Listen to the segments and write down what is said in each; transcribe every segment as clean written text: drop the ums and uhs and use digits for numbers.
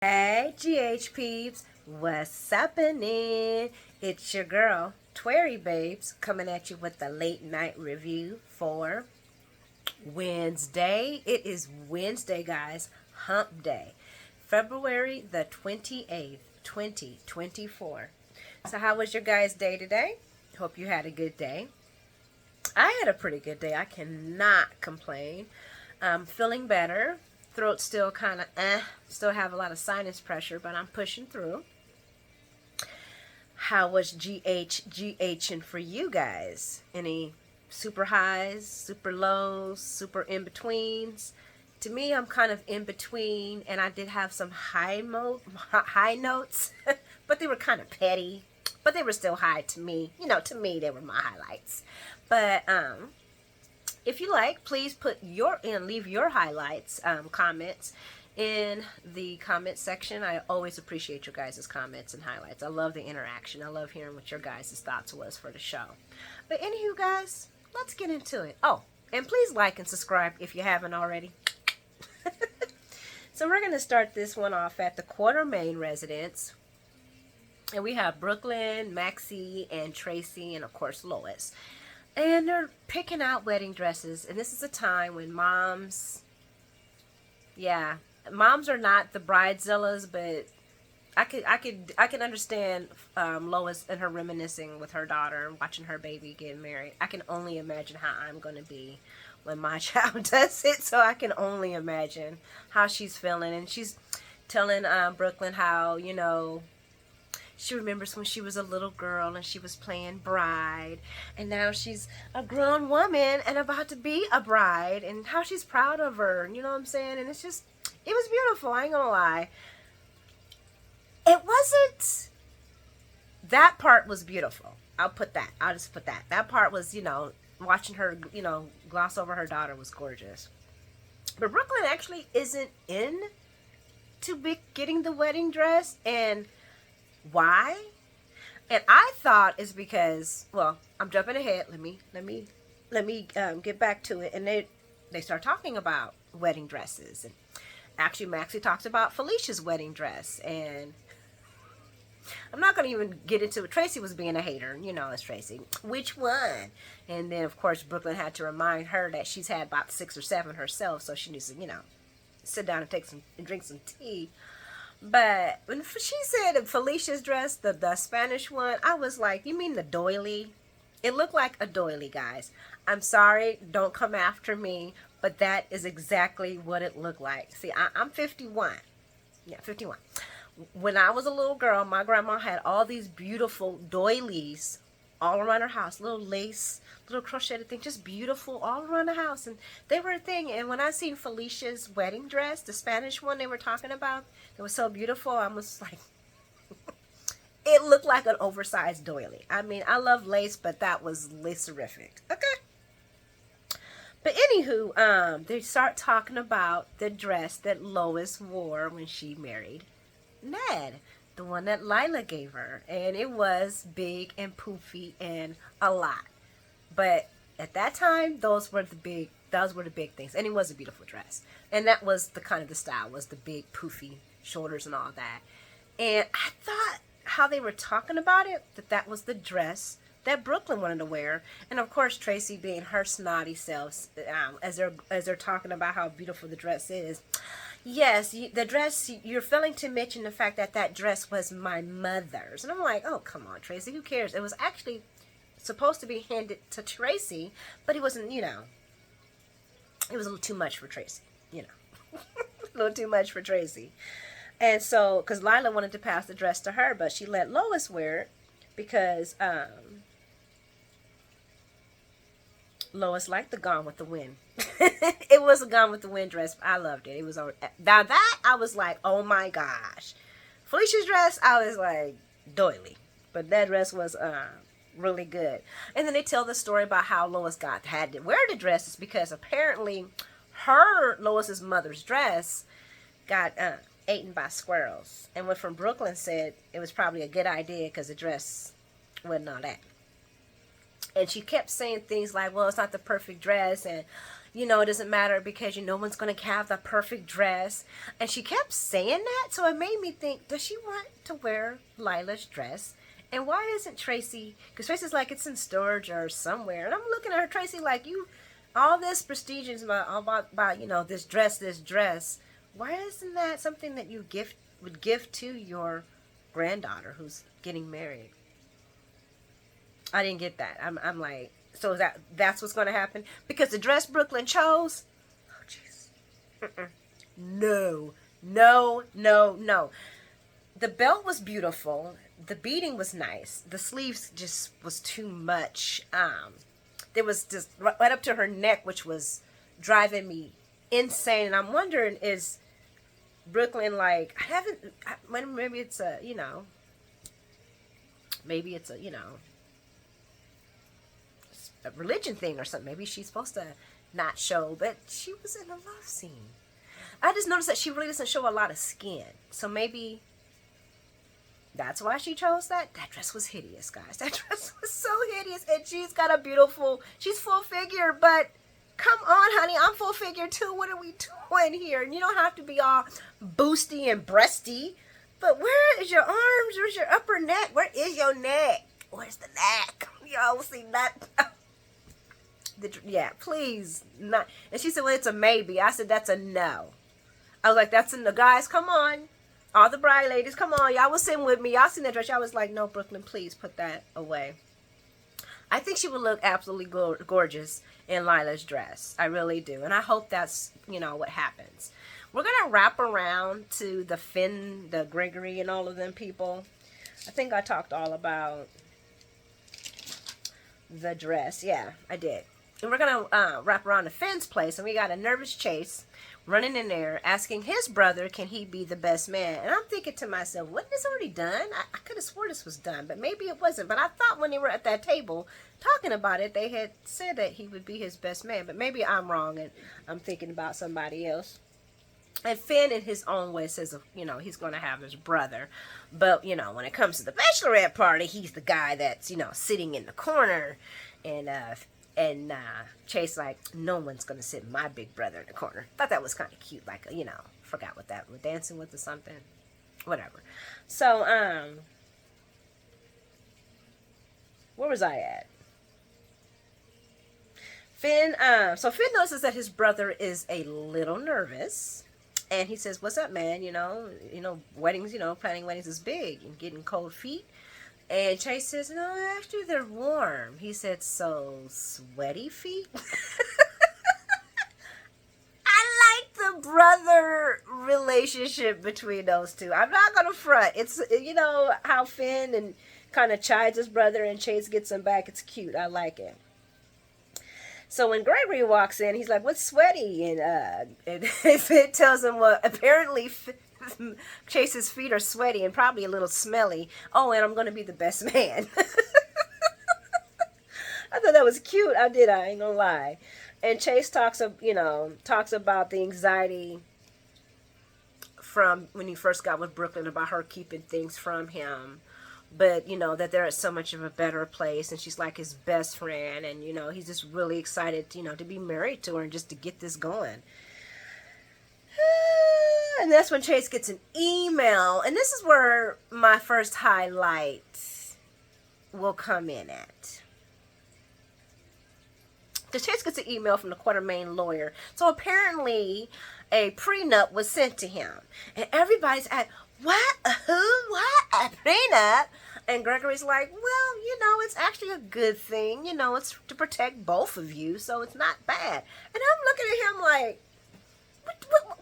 Hey, GH peeps, what's happening? It's your girl, Twerry Babes, coming at you with the late night review for Wednesday. It is Wednesday, guys, hump day, February the 28th, 2024. So, how was your guys' day today? Hope you had a good day. I had a pretty good day. I cannot complain. I'm feeling better. Throat still kind of still have a lot of sinus pressure, but I'm pushing through. How was GHing for you guys? Any super highs, super lows, super in betweens? To me, I'm kind of in between, and I did have some high notes, but they were kind of petty, but they were still high to me. To me, they were my highlights. But if you like, please leave your highlights, comments in the comment section. I always appreciate your guys' comments and highlights. I love the interaction. I love hearing what your guys' thoughts was for the show. But anywho, guys, let's get into it. Oh, and please like and subscribe if you haven't already. So we're going to start this one off at the Quartermaine residence. And we have Brooklyn, Maxie, and Tracy, and of course Lois. And they're picking out wedding dresses. And this is a time when moms are not the bridezillas, but I can understand Lois and her reminiscing with her daughter, watching her baby get married. I can only imagine how I'm going to be when my child does it. So I can only imagine how she's feeling. And she's telling Brooklyn how, she remembers when she was a little girl and she was playing bride, and now she's a grown woman and about to be a bride, and how she's proud of her. You know what I'm saying? And it was beautiful. I ain't gonna lie. It wasn't. That part was beautiful. I'll just put that. That part was, watching her, gloss over her daughter was gorgeous. But Brooklyn actually isn't in to be getting the wedding dress, and why? And I thought it's because, well, I'm jumping ahead. Let me get back to it. And they start talking about wedding dresses, and actually Maxie talks about Felicia's wedding dress, and I'm not going to even get into it. Tracy was being a hater, it's Tracy. Which one? And then of course Brooklyn had to remind her that she's had about 6 or 7 herself, so she needs to, sit down and drink some tea. But when she said Felicia's dress, the Spanish one, I was like, you mean the doily? It looked like a doily, guys. I'm sorry, don't come after me, but that is exactly what it looked like. See, I'm 51. Yeah, 51. When I was a little girl, my grandma had all these beautiful doilies all around her house, little lace, little crocheted thing, just beautiful all around the house, and they were a thing. And when I seen Felicia's wedding dress, the Spanish one they were talking about, it was so beautiful. I was like, it looked like an oversized doily. I mean, I love lace, but that was lacerific. Okay. But anywho, they start talking about the dress that Lois wore when she married Ned, the one that Lila gave her, and it was big and poofy and a lot. But at that time, those were the big things, and it was a beautiful dress, and that was the kind of the style, was the big poofy shoulders and all that. And I thought how they were talking about it, that was the dress that Brooklyn wanted to wear, and of course Tracy being her snotty self, as they're talking about how beautiful the dress is. Yes, the dress, you're failing to mention the fact that dress was my mother's. And I'm like, oh, come on, Tracy, who cares? It was actually supposed to be handed to Tracy, but it wasn't, it was a little too much for Tracy, a little too much for Tracy. And so, because Lila wanted to pass the dress to her, but she let Lois wear it because Lois liked the Gone with the Wind. It was a Gone with the Wind dress. I loved it. It was now that I was like, oh my gosh. Felicia's dress, I was like, doily. But that dress was really good. And then they tell the story about how Lois had to wear the dresses because apparently Lois's mother's dress got eaten by squirrels. And what from Brooklyn said it was probably a good idea because the dress wasn't all that. And she kept saying things like, well, it's not the perfect dress, and you know, it doesn't matter because no one's going to have the perfect dress. And she kept saying that. So it made me think, does she want to wear Lila's dress? And why isn't Tracy, because Tracy's like, it's in storage or somewhere. And I'm looking at her, Tracy, like, you, all this prestige is about, you know, this dress. Why isn't that something that you would give to your granddaughter who's getting married? I didn't get that. I'm like, so that's what's going to happen? Because the dress Brooklyn chose? Oh, jeez. No. No. The belt was beautiful. The beading was nice. The sleeves just was too much. There was just right up to her neck, which was driving me insane. And I'm wondering, is Brooklyn like, maybe it's a, you know, a religion thing or something. Maybe she's supposed to not show, but she was in a love scene. I just noticed that she really doesn't show a lot of skin. So maybe that's why she chose that. That dress was hideous, guys. That dress was so hideous. And she's got she's full figure, but come on, honey. I'm full figure too. What are we doing here? And you don't have to be all boosty and breasty. But where is your arms? Where's your upper neck? Where is your neck? Where's the neck? Y'all see that? Yeah, please. Not. And she said, well, it's a maybe. I said, that's a no. I was like, that's a no. Guys, come on. All the bride ladies, come on. Y'all was sitting with me. Y'all seen that dress. Y'all was like, no, Brooklyn, please put that away. I think she would look absolutely gorgeous in Lila's dress. I really do. And I hope that's, you know, what happens. We're going to wrap around to the Finn, the Gregory, and all of them people. I think I talked all about the dress. Yeah, I did. And we're going to wrap around to Finn's place. And we got a nervous Chase running in there asking his brother, can he be the best man? And I'm thinking to myself, wasn't this already done? I could have swore this was done, but maybe it wasn't. But I thought when they were at that table talking about it, they had said that he would be his best man. But maybe I'm wrong and I'm thinking about somebody else. And Finn, in his own way, says, you know, he's going to have his brother. But, you know, when it comes to the bachelorette party, he's the guy that's, you know, sitting in the corner. And Chase like, no one's going to sit my big brother in the corner. Thought that was kind of cute. Like, you know, forgot what that was. Dancing with or something. Whatever. So, where was I at? Finn notices that his brother is a little nervous. And he says, what's up, man? You know, weddings, planning weddings is big and getting cold feet. And Chase says, no, actually they're warm. He said, so sweaty feet? I like the brother relationship between those two. I'm not going to front. It's, you know, how Finn and kind of chides his brother and Chase gets him back. It's cute. I like it. So when Gregory walks in, he's like, what's sweaty? And Finn tells him, well, apparently Chase's feet are sweaty and probably a little smelly. Oh, and I'm going to be the best man. I thought that was cute. I ain't gonna lie. And Chase talks about the anxiety from when he first got with Brooklyn about her keeping things from him. But, that they're at so much of a better place, and she's like his best friend, and, he's just really excited, to be married to her and just to get this going. And that's when Chase gets an email, and this is where my first highlight will come in at. The Chase gets an email from the Quartermain lawyer. So apparently a prenup was sent to him, and everybody's at, what? Who? What? A prenup? And Gregory's like, well, it's actually a good thing. It's to protect both of you, so it's not bad. And I'm looking at him like,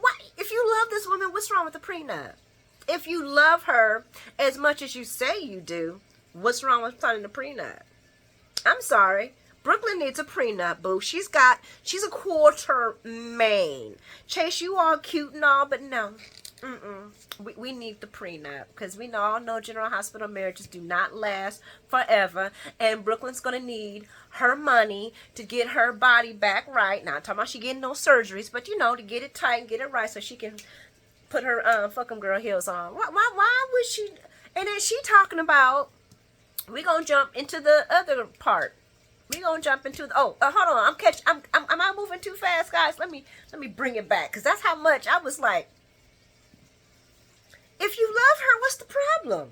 what? If you love this woman, what's wrong with the prenup? If you love her as much as you say you do, what's wrong with signing the prenup? I'm sorry. Brooklyn needs a prenup, boo. She's a Quartermain. Chase, you all cute and all, but no. We need the prenup because we all know General Hospital marriages do not last forever, and Brooklyn's gonna need her money to get her body back right. Not talking about she getting no surgeries, but to get it tight and get it right so she can put her fuck 'em girl heels on. Why would she? And then she talking about, we gonna jump into the other part. We gonna jump into the. Oh, hold on. Am I moving too fast, guys? Let me bring it back, because that's how much I was like. If you love her, what's the problem?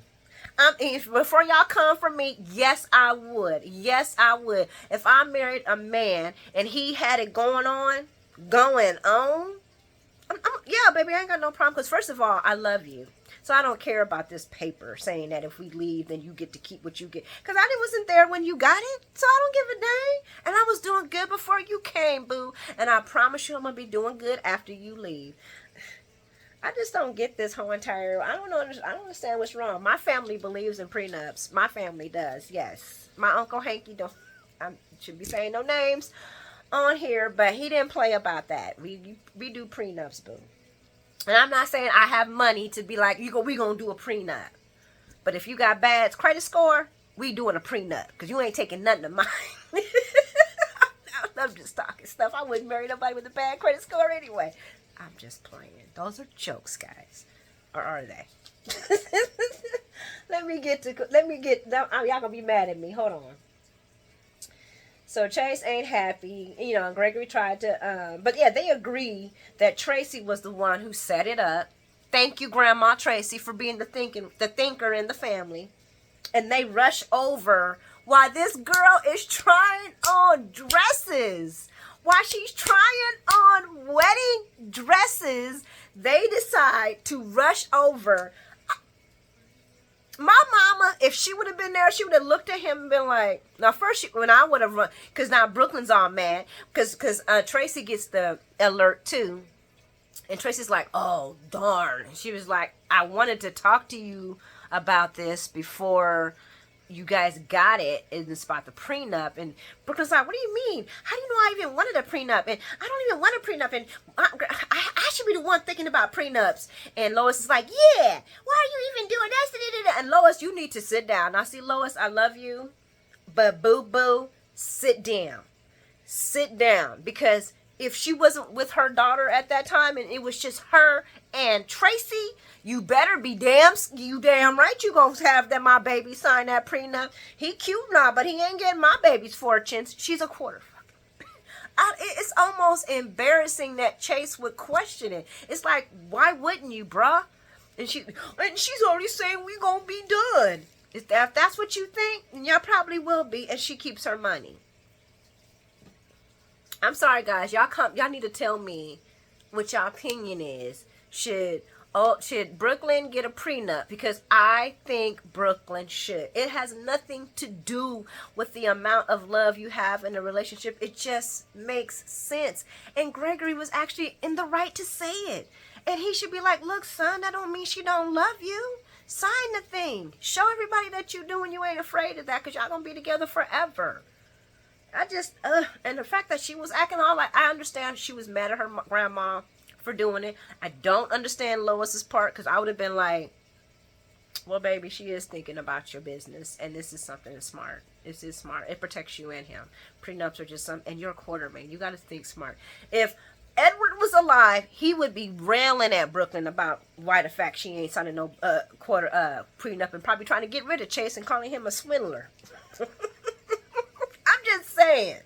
Before y'all come for me, yes, I would. Yes, I would. If I married a man and he had it going on, yeah, baby, I ain't got no problem. Because first of all, I love you. So I don't care about this paper saying that if we leave, then you get to keep what you get. Because I wasn't there when you got it. So I don't give a dang. And I was doing good before you came, boo. And I promise you I'm going to be doing good after you leave. I just don't get this whole entire. I don't understand what's wrong. My family believes in prenups. My family does. Yes, my Uncle Hanky don't. I should be saying no names on here, but he didn't play about that. We do prenups, boo. And I'm not saying I have money to be like we gonna do a prenup. But if you got bad credit score, we doing a prenup because you ain't taking nothing of mine. I'm just talking stuff. I wouldn't marry nobody with a bad credit score anyway. I'm just playing. Those are jokes, guys. Or are they? Let me get. Y'all gonna be mad at me. Hold on. So Chase ain't happy. Gregory tried to, but yeah, they agree that Tracy was the one who set it up. Thank you, Grandma Tracy, for being the thinker in the family. And they rush over while this girl is trying on dresses. While she's trying on wedding dresses, they decide to rush over. My mama, if she would have been there, she would have looked at him and been like, now first, when I would have run, because now Brooklyn's all mad, because Tracy gets the alert too. And Tracy's like, oh, darn. She was like, I wanted to talk to you about this before you guys got it. It's about the prenup. And Brooklyn's like, what do you mean? How do you know I even wanted a prenup? And I don't even want a prenup. And I should be the one thinking about prenups. And Lois is like, yeah, why are you even doing that? And Lois, you need to sit down. Now, see, Lois, I love you, but boo-boo, sit down. Sit down. Because if she wasn't with her daughter at that time and it was just her and Tracy, you better be damn right you gonna have my baby sign that prenup. He cute now, but he ain't getting my baby's fortunes. She's a quarter. It's almost embarrassing that Chase would question it. It's like, why wouldn't you, bruh? And she's already saying we gonna be done. If that's what you think, then y'all probably will be. And she keeps her money. I'm sorry, guys. Y'all need to tell me what your opinion is. Should Brooklyn get a prenup? Because I think Brooklyn should. It has nothing to do with the amount of love you have in a relationship. It just makes sense. And Gregory was actually in the right to say it. And he should be like, look, son, that don't mean she don't love you. Sign the thing. Show everybody that you do and you ain't afraid of that, because y'all gonna be together forever. And the fact that she was acting all like, I understand she was mad at her grandma for doing it. I don't understand Lois's part, because I would have been like, well, baby, she is thinking about your business, and this is something that's smart. This is smart. It protects you and him. Prenups are just and you're a quarterman. You got to think smart. If Edward was alive, he would be railing at Brooklyn about why the fact she ain't signing no prenup, and probably trying to get rid of Chase and calling him a swindler. I'm just saying.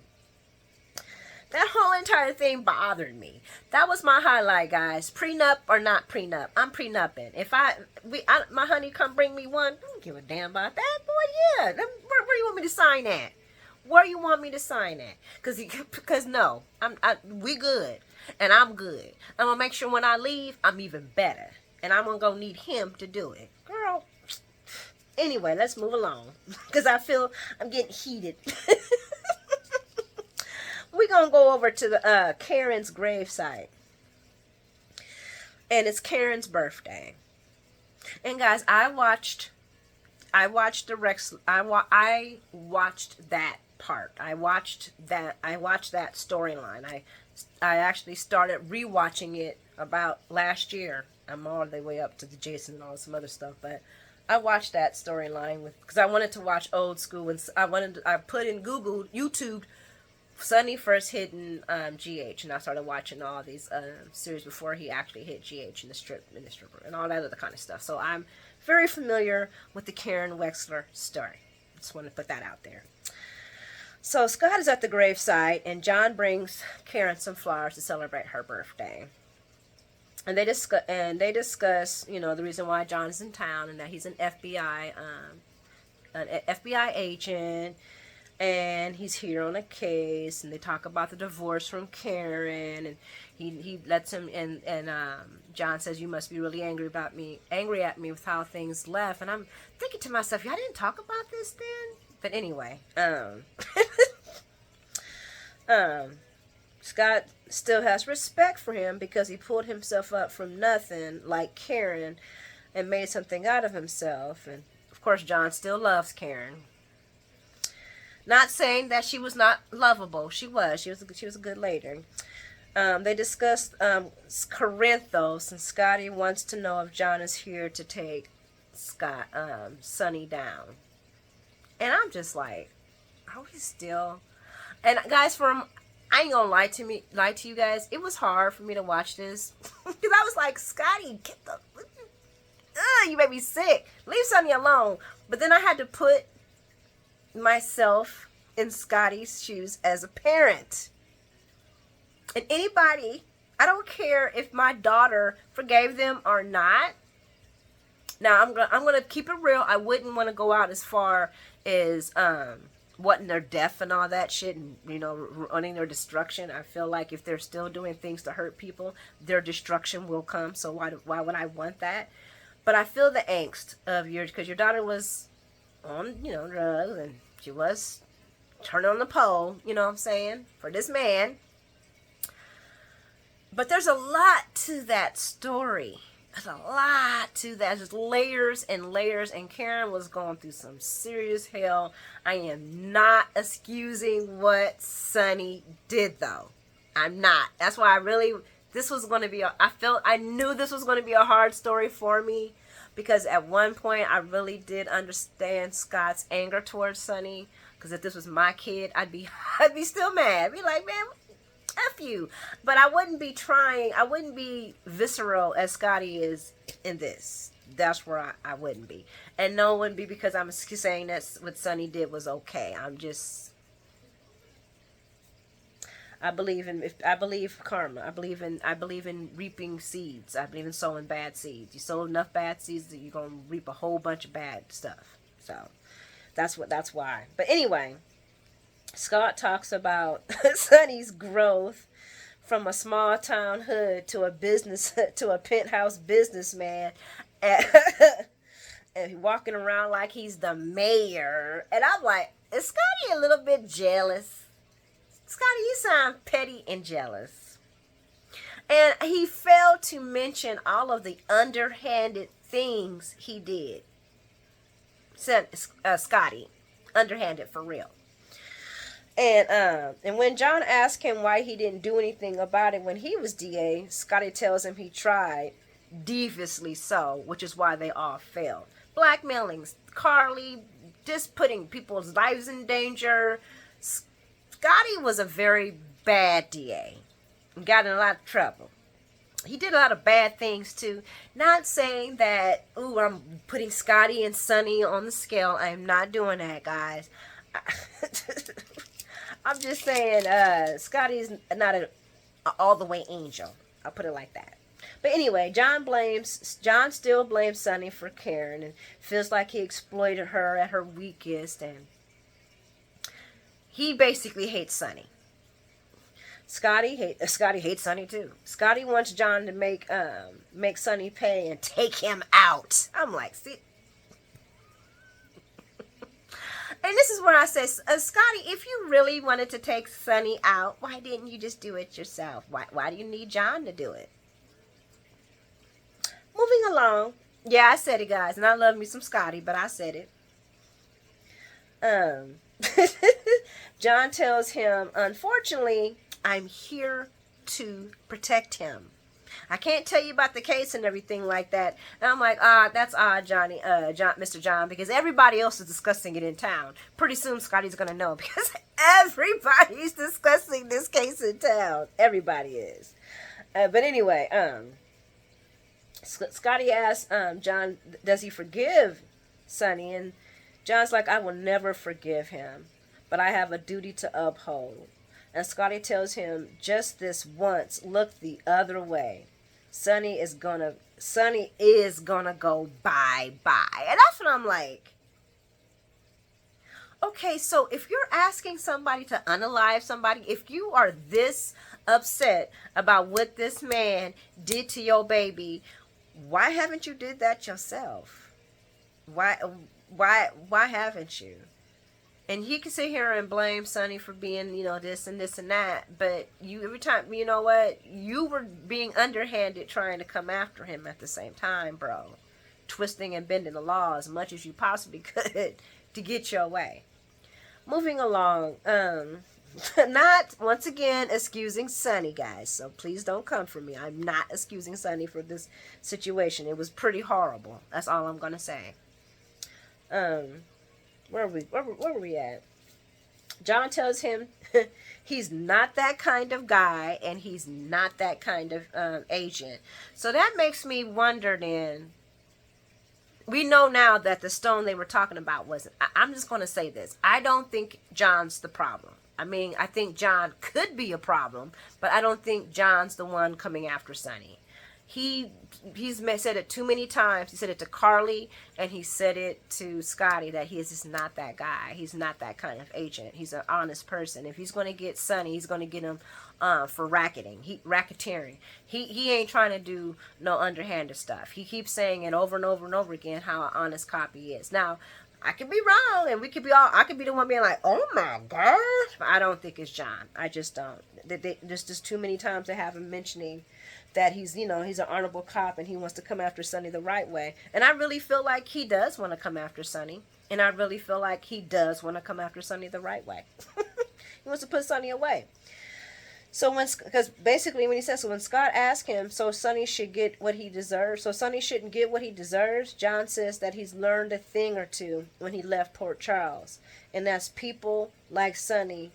That whole entire thing bothered me. That was my highlight, guys. Prenup or not prenup, I'm prenupping. If my honey come bring me one, I don't give a damn about that, boy. Yeah, where do you want me to sign at? Where you want me to sign at? Because no, we good, and I'm good. I'm gonna make sure when I leave, I'm even better, and I'm gonna go need him to do it, girl. Anyway, let's move along, because I feel I'm getting heated. We're going to go over to the Karen's gravesite. And it's Karen's birthday. And guys, I watched the Rex. I watched that part. I watched that storyline. I actually started rewatching it about last year. I'm all the way up to the Jason and all some other stuff, but I watched that storyline because I wanted to watch old school, and I put in Google, YouTube, Sonny first hitting GH, and I started watching all these series before he actually hit GH in the stripper and all that other kind of stuff. So I'm very familiar with the Karen Wexler story. Just want to put that out there. So Scott is at the gravesite, and John brings Karen some flowers to celebrate her birthday. And they discuss, the reason why John is in town and that he's an FBI agent, and he's here on a case. And they talk about the divorce from Karen, and he lets him, and John says, "You must be really angry at me with how things left." And I'm thinking to myself, "Yeah, I didn't talk about this then." But anyway, um, Scott still has respect for him because he pulled himself up from nothing like Karen and made something out of himself. And of course, John still loves Karen. Not saying that she was not lovable. She was. She was a good lady. They discussed Corinthos, and Scotty wants to know if John is here to take Sonny down. And I'm just like, are we still? And guys, I ain't gonna lie to you guys. It was hard for me to watch this because I was like, Scotty, get the, you made me sick. Leave Sonny alone. But then I had to put myself in Scotty's shoes as a parent. And anybody, I don't care if my daughter forgave them or not. Now I'm gonna keep it real. I wouldn't want to go out as far as wanting their death and all that shit, and running their destruction. I feel like if they're still doing things to hurt people, their destruction will come. So why would I want that? But I feel the angst of because your daughter was on drugs, and she was turning on the pole. You know what I'm saying, for this man. But there's a lot to that story. There's a lot to that. There's layers and layers, and Karen was going through some serious hell. I am not excusing what Sonny did, though. I'm not. That's why this was going to be, I knew this was going to be a hard story for me, because at one point I really did understand Scott's anger towards Sonny, because if this was my kid, I'd be still mad. I'd be like, man, F you. But I wouldn't be visceral as Scotty is in this. That's where I wouldn't be. And no, it wouldn't be because I'm saying that what Sonny did was okay. I believe karma. I believe in reaping seeds. I believe in sowing bad seeds. You sow enough bad seeds that you're gonna reap a whole bunch of bad stuff. So that's why. But anyway, Scott talks about Sonny's growth from a small town hood to a penthouse businessman, and, and walking around like he's the mayor. And I'm like, is Scotty a little bit jealous? Scotty, you sound petty and jealous. And he failed to mention all of the underhanded things he did. Scotty, underhanded for real. And when John asked him why he didn't do anything about it when he was DA, Scotty tells him he tried, deviously so, which is why they all failed. Blackmailing Carly, just putting people's lives in danger. Scotty was a very bad DA and got in a lot of trouble. He did a lot of bad things too. Not saying that, I'm putting Scotty and Sonny on the scale. I am not doing that, guys. I'm just saying, Scotty's not an all the way angel. I'll put it like that. But anyway, John still blames Sonny for Karen and feels like he exploited her at her weakest, and he basically hates Sonny. Scotty hates Sonny too. Scotty wants John to make Sonny pay and take him out. I'm like, see. And this is where I say, Scotty, if you really wanted to take Sonny out, why didn't you just do it yourself? Why do you need John to do it? Moving along. Yeah, I said it, guys. And I love me some Scotty, but I said it. John tells him, unfortunately, I'm here to protect him. I can't tell you about the case and everything like that. And I'm like, that's odd, Mr. John, because everybody else is discussing it in town. Pretty soon Scotty's going to know, because everybody's discussing this case in town. Everybody is. But anyway, Scotty asks John, does he forgive Sonny? And John's like, I will never forgive him. but I have a duty to uphold. And Scotty tells him, just this once, look the other way. Sonny is gonna go bye-bye. And that's what I'm like. Okay, so if you're asking somebody to unalive somebody, if you are this upset about what this man did to your baby, why haven't you did that yourself? Why haven't you? And he can sit here and blame Sonny for being, this and this and that, but you, every time, you know what, you were being underhanded trying to come after him at the same time, bro. Twisting and bending the law as much as you possibly could to get your way. Moving along, not, once again, excusing Sonny, guys, so please don't come for me. I'm not excusing Sonny for this situation. It was pretty horrible. That's all I'm going to say. Where were we at? John tells him he's not that kind of guy, and he's not that kind of agent. So that makes me wonder then. We know now that the stone they were talking about wasn't. I'm just going to say this. I don't think John's the problem. I mean, I think John could be a problem, but I don't think John's the one coming after Sonny. He's said it too many times. He said it to Carly, and he said it to Scotty that he's just not that guy. He's not that kind of agent. He's an honest person. If he's going to get Sonny, he's going to get him for racketeering. He ain't trying to do no underhanded stuff. He keeps saying it over and over and over again how an honest cop he is. Now, I could be wrong, and I could be the one being like, oh my gosh. But I don't think it's John. I just don't. There's just too many times to have him mentioning that he's an honorable cop and he wants to come after Sonny the right way. And I really feel like he does want to come after Sonny. And I really feel like he does want to come after Sonny the right way. He wants to put Sonny away. So because basically when he says, so when Scott asked him, so Sonny should get what he deserves, so Sonny shouldn't get what he deserves, John says that he's learned a thing or two when he left Port Charles. And that's people like Sonny,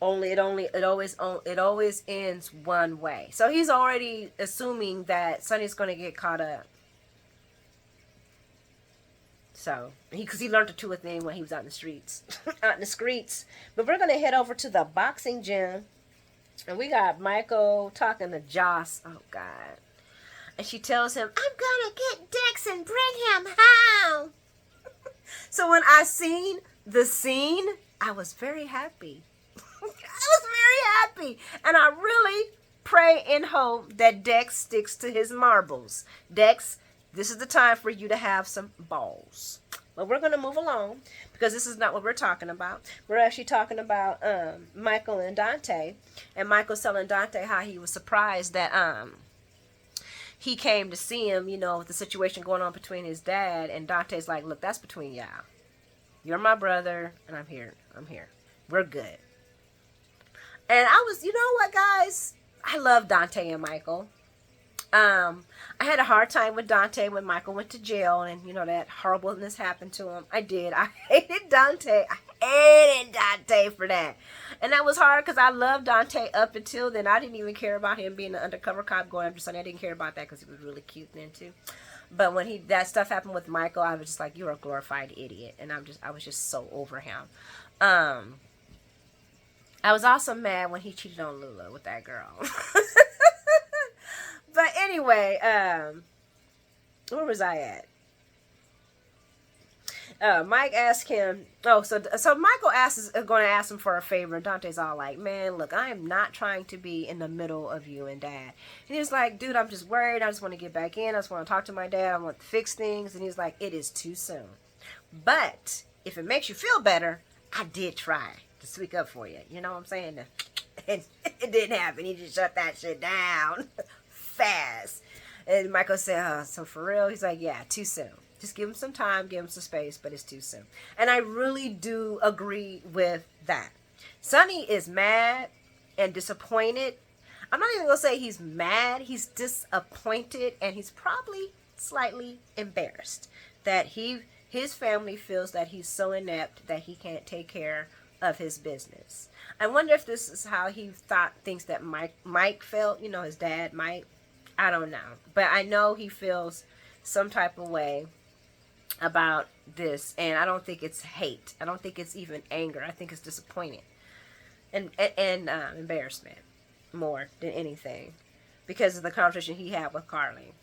it always ends one way. So he's already assuming that Sonny's going to get caught up. So, because he learned a thing when he was out in the streets. But we're going to head over to the boxing gym. And we got Michael talking to Joss. Oh, God. And she tells him, I'm going to get Dex and bring him home. So when I seen the scene, I was very happy. I was very happy. And I really pray and hope that Dex sticks to his marbles. Dex, this is the time for you to have some balls. But we're going to move along because this is not what we're talking about. We're actually talking about Michael and Dante. And Michael's telling Dante how he was surprised that he came to see him, with the situation going on between his dad. And Dante's like, look, that's between y'all. You're my brother, and I'm here. We're good. And I was, you know what, guys? I love Dante and Michael. I had a hard time with Dante when Michael went to jail and, that horribleness happened to him. I did. I hated Dante. For that. And that was hard because I loved Dante up until then. I didn't even care about him being an undercover cop going after Sonny. I didn't care about that because he was really cute then, too. But when that stuff happened with Michael, I was just like, you're a glorified idiot. And I was just so over him. I was also mad when he cheated on Lula with that girl. But anyway, where was I at? Mike asked him. Oh, so Michael going to ask him for a favor. And Dante's all like, "Man, look, I am not trying to be in the middle of you and Dad." And he was like, "Dude, I'm just worried. I just want to get back in. I just want to talk to my dad. I want to fix things." And he's like, "It is too soon. But if it makes you feel better, I did try to speak up for you. You know what I'm saying?" And it didn't happen. He just shut that shit down fast. And Michael said, "Oh, so for real?" He's like, "Yeah, too soon. Just give him some time, give him some space, but it's too soon." And I really do agree with that. Sonny is mad and disappointed. I'm not even going to say he's mad. He's disappointed, and he's probably slightly embarrassed that his family feels that he's so inept that he can't take care of his business. I wonder if this is how he thinks that Mike felt, his dad, Mike. I don't know. But I know he feels some type of way about this, and I don't think it's hate. I don't think it's even anger. I think it's disappointment and embarrassment more than anything because of the conversation he had with Carly.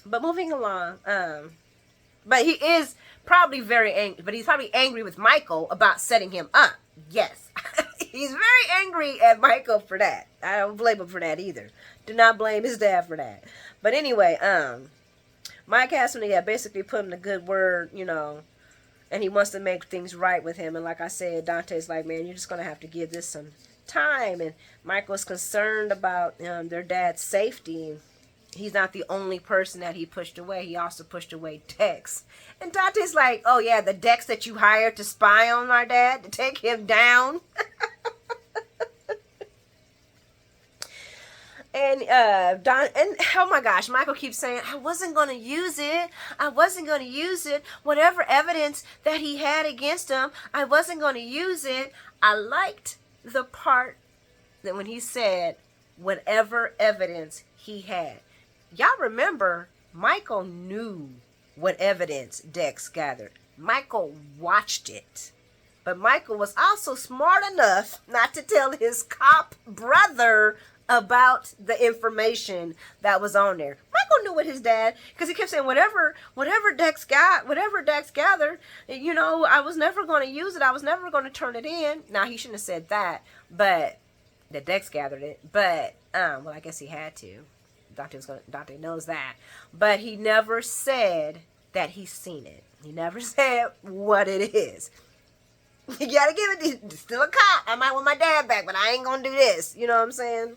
But moving along, but he is probably very angry. But he's probably angry with Michael about setting him up. Yes, he's very angry at Michael for that. I don't blame him for that either. Do not blame his dad for that. But anyway, Mike has to basically put him a good word, and he wants to make things right with him. And like I said, Dante's like, man, you're just going to have to give this some time. And Michael's concerned about their dad's safety. He's not the only person that he pushed away. He also pushed away Dex. And Dante's like, oh yeah, the Dex that you hired to spy on my dad, to take him down. And oh my gosh, Michael keeps saying, I wasn't going to use it. I wasn't going to use it. Whatever evidence that he had against him, I wasn't going to use it. I liked the part that when he said, whatever evidence he had. Y'all remember, Michael knew what evidence Dex gathered. Michael watched it. But Michael was also smart enough not to tell his cop brother about the information that was on there. Michael knew what his dad, because he kept saying whatever Dex gathered, I was never going to use it. I was never going to turn it in. Now he shouldn't have said that, but the Dex gathered it. But well, I guess he had to. Dante knows that, but he never said that he's seen it. He never said what it is. You gotta give it. Still a cop. I might want my dad back, but I ain't gonna do this. You know what I'm saying?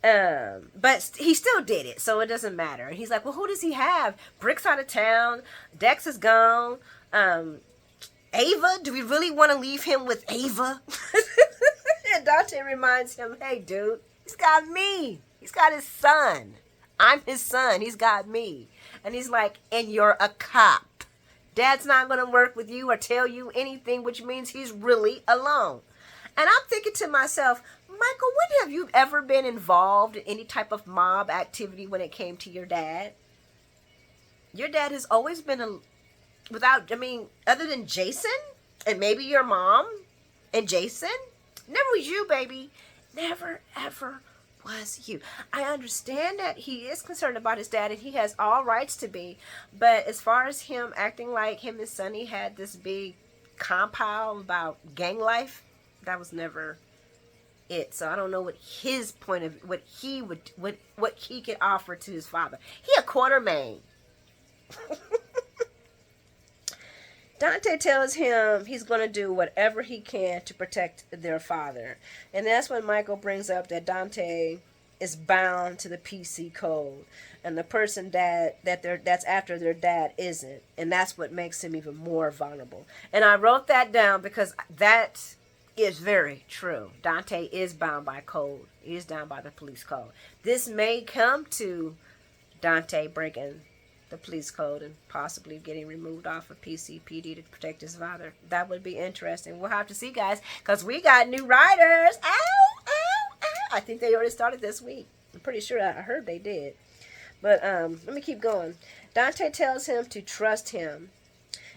But he still did it, so it doesn't matter. And he's like, well, who does he have? Brick's out of town. Dex is gone. Ava? Do we really want to leave him with Ava? And Dante reminds him, hey, dude, he's got me. He's got his son. I'm his son. He's got me. And he's like, and you're a cop. Dad's not going to work with you or tell you anything, which means he's really alone. And I'm thinking to myself, Michael, when have you ever been involved in any type of mob activity when it came to your dad? Your dad has always been other than Jason and maybe your mom and Jason, never was you, baby. Never, ever was you. I understand that he is concerned about his dad and he has all rights to be, but as far as him acting like him and Sonny had this big compound about gang life, that was never it. So I don't know what his point of what he could offer to his father. He a Quartermain. Dante tells him he's going to do whatever he can to protect their father. And that's when Michael brings up that Dante is bound to the PC code. And the person that's after their dad isn't. And that's what makes him even more vulnerable. And I wrote that down because that is very true. Dante is bound by code. He is bound by the police code. This may come to Dante breaking the police code and possibly getting removed off of PCPD to protect his father. That would be interesting. We'll have to see, guys, because we got new writers. Ow, ow, ow. I think they already started this week. I'm pretty sure I heard they did. But let me keep going. Dante tells him to trust him.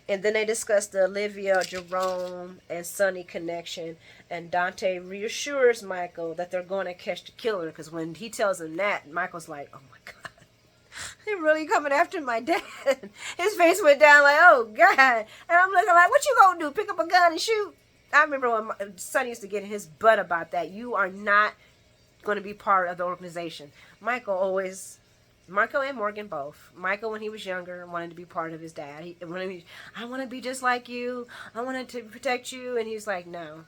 And then they discuss the Olivia, Jerome, and Sonny connection. And Dante reassures Michael that they're going to catch the killer. Because when he tells him that, Michael's like, oh my God. They're really coming after my dad. His face went down like, oh, God. And I'm looking like, what you gonna do? Pick up a gun and shoot? I remember when Sonny used to get in his butt about that. You are not going to be part of the organization. Michael and Morgan both. Michael, when he was younger, wanted to be part of his dad. I want to be just like you. I wanted to protect you. And he was like, no,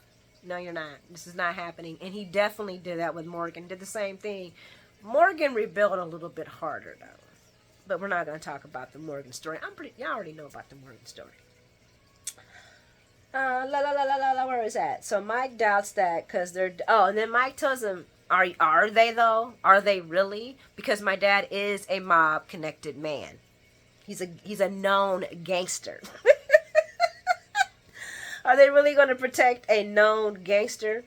you're not. This is not happening. And he definitely did that with Morgan. Did the same thing. Morgan rebelled a little bit harder, though. But we're not going to talk about the Morgan story. Y'all already know about the Morgan story. Where is that? So Mike doubts that because they're... Oh, and then Mike tells him, are they, though? Are they really? Because my dad is a mob-connected man. He's a known gangster. Are they really going to protect a known gangster?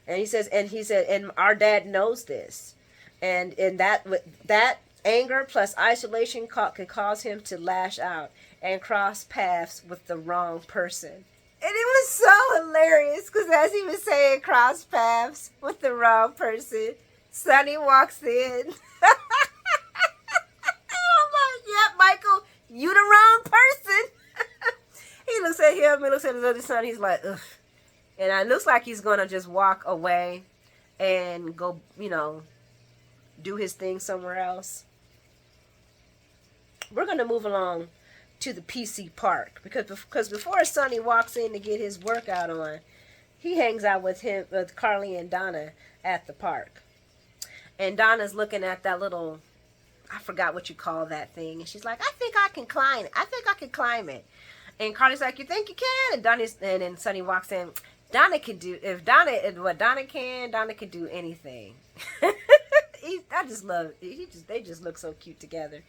And he said, and our dad knows this. And that Anger plus isolation could cause him to lash out and cross paths with the wrong person. And it was so hilarious because as he was saying cross paths with the wrong person, Sonny walks in. I'm like, yep, Michael, you the wrong person. He looks at him and looks at his other son. He's like, ugh. And it looks like he's going to just walk away and go, do his thing somewhere else. We're going to move along to the PC park because before Sonny walks in to get his workout on, he hangs out with Carly and Donna at the park. And Donna's looking at that little, I forgot what you call that thing, and she's like, I think I can climb it. I think I can climb it. And Carly's like, you think you can? And then Sonny walks in. Donna can do, what Donna can do anything. I just love it. They just look so cute together.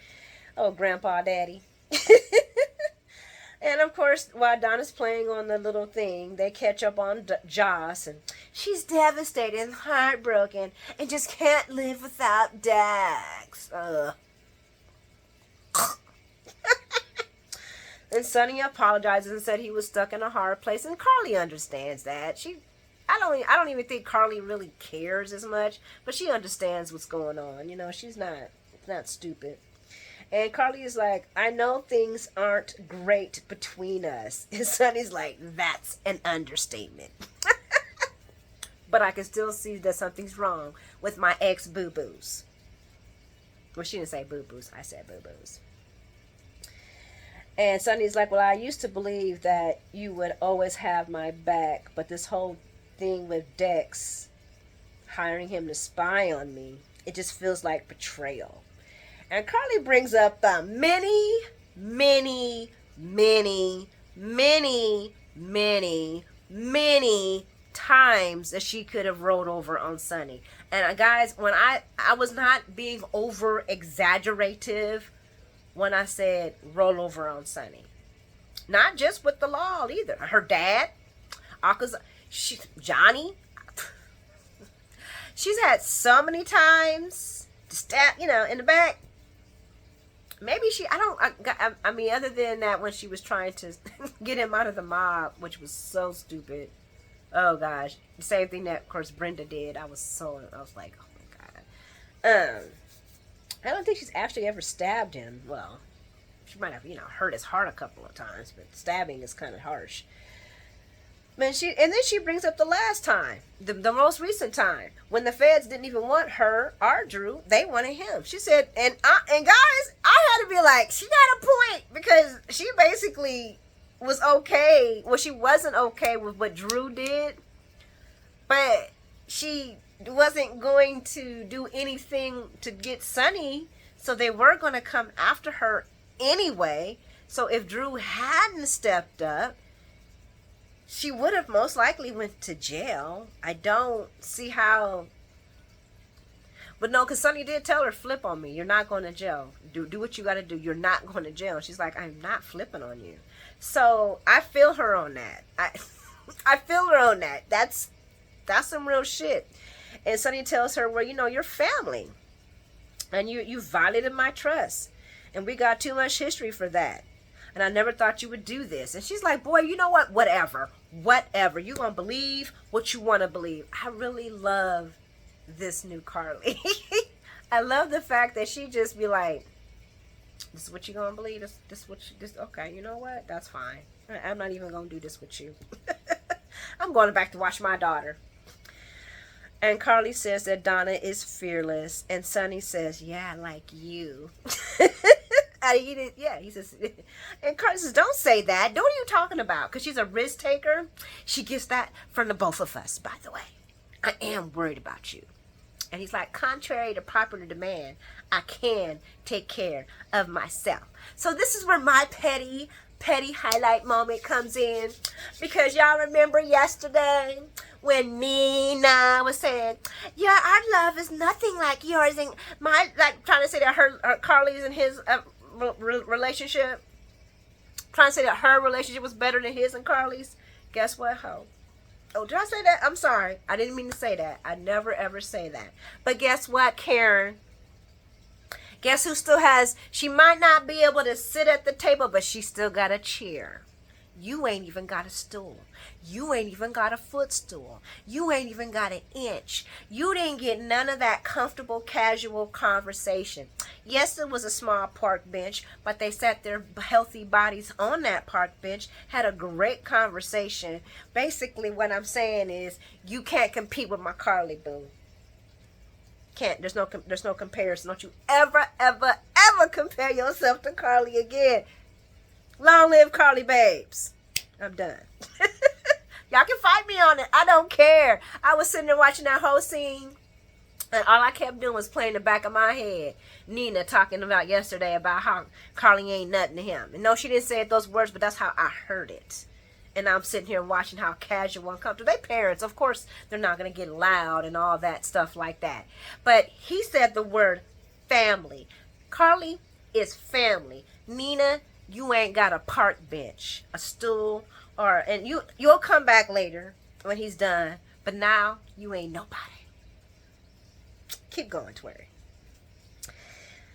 Oh, Grandpa Daddy. And of course, while Donna's playing on the little thing, they catch up on Joss, and she's devastated and heartbroken and just can't live without Dax. And Sonny apologizes and said he was stuck in a hard place, and Carly understands that. I don't even think Carly really cares as much, but she understands what's going on. She's not stupid. And Carly is like, I know things aren't great between us. And Sonny's like, that's an understatement. But I can still see that something's wrong with my ex boo-boos. Well, she didn't say boo-boos. I said boo-boos. And Sonny's like, well, I used to believe that you would always have my back, but this whole thing with Dex hiring him to spy on me, it just feels like betrayal. And Carly brings up the many, many, many, many, many, many times that she could have rolled over on Sonny. And guys, when I was not being over exaggerative when I said roll over on Sonny. Not just with the law either. Her dad, Johnny. She's had so many times to stab, in the back. Maybe I mean, other than that, when she was trying to get him out of the mob, which was so stupid. Oh, gosh. The same thing that, of course, Brenda did. I was like, oh, my God. I don't think she's actually ever stabbed him. Well, she might have, hurt his heart a couple of times, but stabbing is kind of harsh. And then she brings up the last time, the most recent time, when the feds didn't even want her or Drew, they wanted him. She said, and guys, I had to be like, she got a point, because she basically was okay. Well, she wasn't okay with what Drew did, but she wasn't going to do anything to get Sonny, so they were going to come after her anyway. So if Drew hadn't stepped up, she would have most likely went to jail. I don't see how. But no, because Sonny did tell her, flip on me. You're not going to jail. Do what you got to do. You're not going to jail. She's like, I'm not flipping on you. So I feel her on that. I feel her on that. That's some real shit. And Sonny tells her, well, you're family. And you violated my trust. And we got too much history for that. And I never thought you would do this. And she's like, boy, you know what? Whatever. You're going to believe what you want to believe. I really love this new Carly. I love the fact that she just be like, this is what you're going to believe. Okay, you know what? That's fine. I'm not even going to do this with you. I'm going back to watch my daughter. And Carly says that Donna is fearless. And Sonny says, yeah, like you. He says, and Carly says, don't say that. What are you talking about? Because she's a risk taker. She gets that from the both of us, by the way. I am worried about you. And he's like, contrary to popular demand, I can take care of myself. So this is where my petty highlight moment comes in. Because y'all remember yesterday when Nina was saying, yeah, our love is nothing like yours. And trying to say that her Carly's and his relationship, trying to say that her relationship was better than his and Carly's. Guess what, ho? Oh, did I say that? I'm sorry. I didn't mean to say that. I never ever say that. But guess what, Karen? Guess who still has, she might not be able to sit at the table, but she still got a chair. You ain't even got a stool. You ain't even got a footstool. You ain't even got an inch. You didn't get none of that comfortable, casual conversation. Yes, it was a small park bench, but they sat their healthy bodies on that park bench, had a great conversation. Basically, what I'm saying is, you can't compete with my Carly boo. Can't. There's no comparison. Don't you ever, ever, ever compare yourself to Carly again. Long live Carly babes. I'm done. Y'all can fight me on it. I don't care. I was sitting there watching that whole scene, and all I kept doing was playing the back of my head Nina talking about yesterday about how Carly ain't nothing to him. And no, she didn't say it those words, but that's how I heard it. And I'm sitting here watching how casual and comfortable. They parents, of course, they're not going to get loud and all that stuff like that. But he said the word family. Carly is family. Nina, you ain't got a park bench, a stool, and you'll come back later when he's done. But now you ain't nobody. Keep going, Twerry.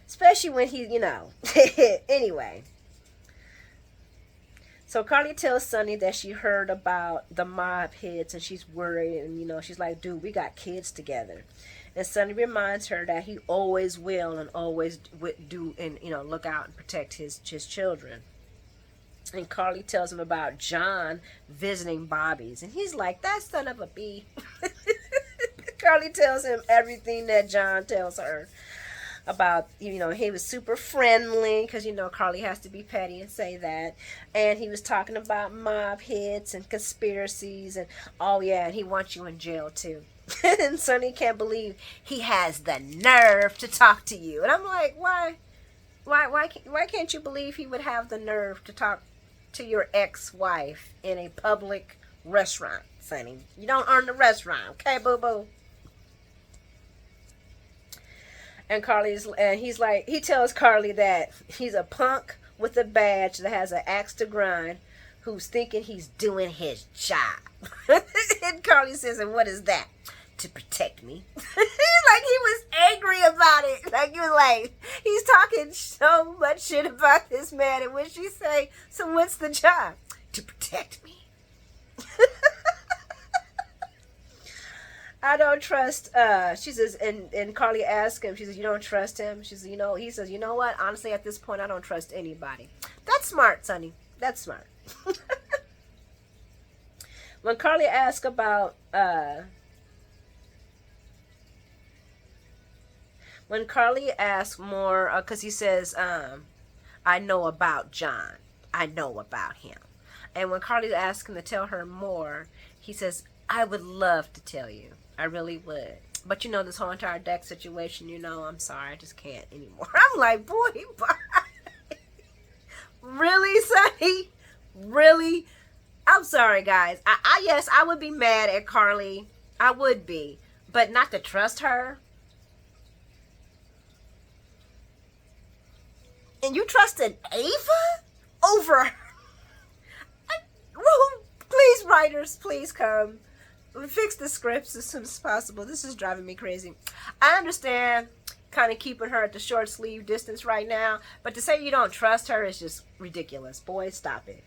Especially when he, anyway. So Carly tells Sonny that she heard about the mob hits and she's worried, and she's like, dude, we got kids together. And Sonny reminds her that he always will and always do and look out and protect his children. And Carly tells him about John visiting Bobby's, and he's like, that son of a bee. Carly tells him everything that John tells her about, he was super friendly because, Carly has to be petty and say that. And he was talking about mob hits and conspiracies and, oh yeah, and he wants you in jail too. And Sonny can't believe he has the nerve to talk to you. And I'm like, why can't you believe he would have the nerve to talk to your ex-wife in a public restaurant, Sonny? You don't earn the restaurant, okay, boo-boo? And he tells Carly that he's a punk with a badge that has an axe to grind who's thinking he's doing his job. And Carly says, and what is that? To protect me. Like he was angry about it. Like he's talking so much shit about this man. And when she say, so what's the job? To protect me. I don't trust, she says, and Carly asks him, she says, you don't trust him? She says, he says, you know what? Honestly, at this point, I don't trust anybody. That's smart, Sonny. That's smart. When Carly asks about, when Carly asks more, because he says, I know about John. I know about him. And when Carly asks him to tell her more, he says, I would love to tell you. I really would. But this whole entire Dex situation, I'm sorry, I just can't anymore. I'm like, boy, bye. Really, Sonny? Really? I'm sorry, guys. Yes, I would be mad at Carly. I would be. But not to trust her. And you trusted Ava over her? Please, writers, please come. Fix the scripts as soon as possible. This is driving me crazy. I understand kind of keeping her at the short sleeve distance right now, but to say you don't trust her is just ridiculous. Boy, stop it.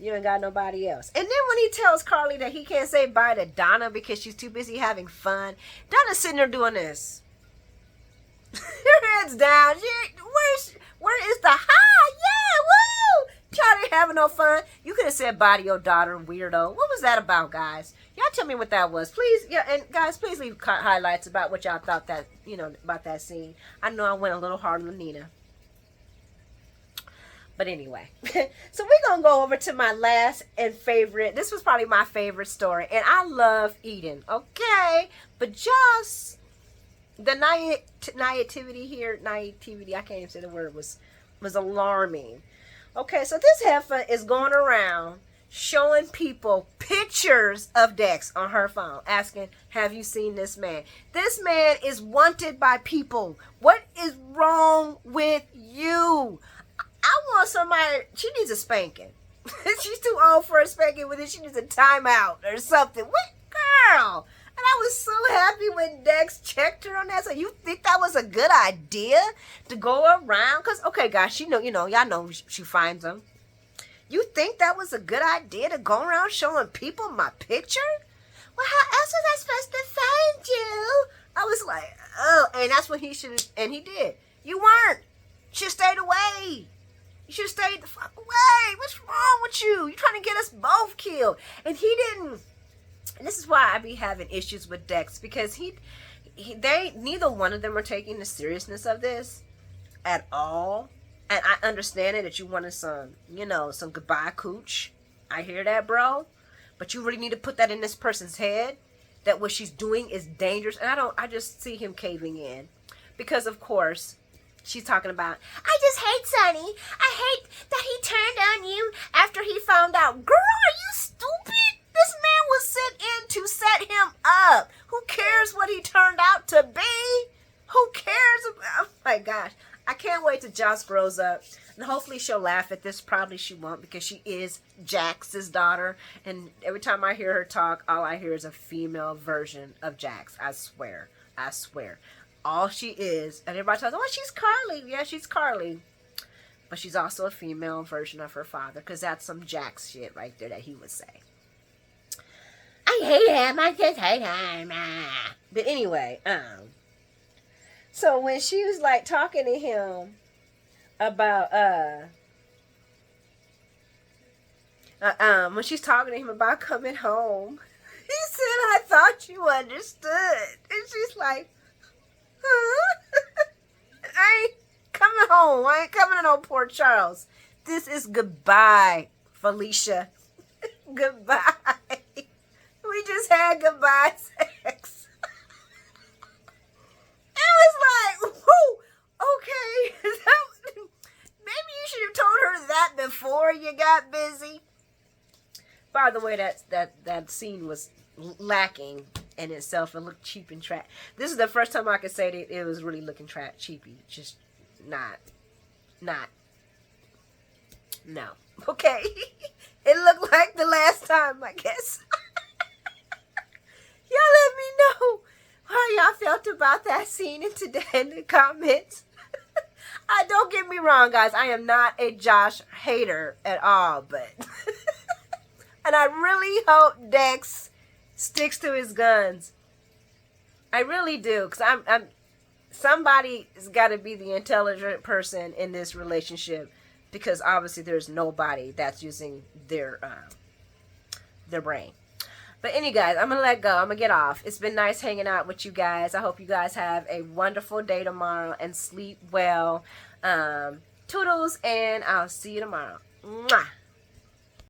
You ain't got nobody else. And then when he tells Carly that he can't say bye to Donna because she's too busy having fun, Donna's sitting there doing this. Her head's down. Where is the high? Yeah, woo! Y'all ain't having no fun. You could have said bye to your daughter, weirdo. What was that about, guys? Y'all tell me what that was, please. Yeah, and guys, please leave highlights about what y'all thought that about that scene. I know I went a little hard on Nina, but anyway. So we're gonna go over to my last and favorite. This was probably my favorite story, and I love Eden. Okay, but just the naivety here. Naivety. I can't even say the word. Was alarming. Okay, so this heifer is going around showing people pictures of Dex on her phone, asking, have you seen this man? This man is wanted by people. What is wrong with you? I want somebody, she needs a spanking. She's too old for a spanking, but then she needs a timeout or something. What girl? And I was so happy when Dex checked her on that. So you think that was a good idea to go around? Because, okay, guys, y'all know she finds them. You think that was a good idea to go around showing people my picture? Well, how else was I supposed to find you? I was like, oh, and that's what he should, and he did. You weren't. You should have stayed away. You should have stayed the fuck away. What's wrong with you? You trying to get us both killed. And he didn't. And this is why I be having issues with Dex, because neither one of them are taking the seriousness of this at all. And I understand it that you wanted some goodbye cooch. I hear that, bro. But you really need to put that in this person's head, that what she's doing is dangerous. And I just see him caving in. Because, of course, she's talking about, I just hate Sonny. I hate that he turned on you after he found out. Girl, are you stupid? This man was sent in to set him up. Who cares what he turned out to be? Who cares? Oh, my gosh. I can't wait till Joss grows up. And hopefully she'll laugh at this. Probably she won't, because she is Jax's daughter. And every time I hear her talk, all I hear is a female version of Jax. I swear. I swear. All she is. And everybody tells, oh, she's Carly. Yeah, she's Carly. But she's also a female version of her father, because that's some Jax shit right there that he would say. I hate him. I just hate him. But anyway, so when she was like talking to him about when she's talking to him about coming home, he said, I thought you understood. And she's like, huh? I ain't coming home. I ain't coming to no Port Charles. This is goodbye, Felicia. Goodbye. We just had goodbye sex. I was like, whoo, okay. Maybe you should have told her that before you got busy. By the way, that scene was lacking in itself. It looked cheap and trash. This is the first time I could say that it was really looking cheapy. Just not. No. Okay. It looked like the last time, I guess. Y'all let me know how y'all felt about that scene in the comments. Don't get me wrong, guys. I am not a Josh hater at all, but and I really hope Dex sticks to his guns. I really do, because I'm somebody's got to be the intelligent person in this relationship, because obviously there's nobody that's using their brain. But anyway, guys, I'm going to let go. I'm going to get off. It's been nice hanging out with you guys. I hope you guys have a wonderful day tomorrow and sleep well. Toodles, and I'll see you tomorrow. Mwah.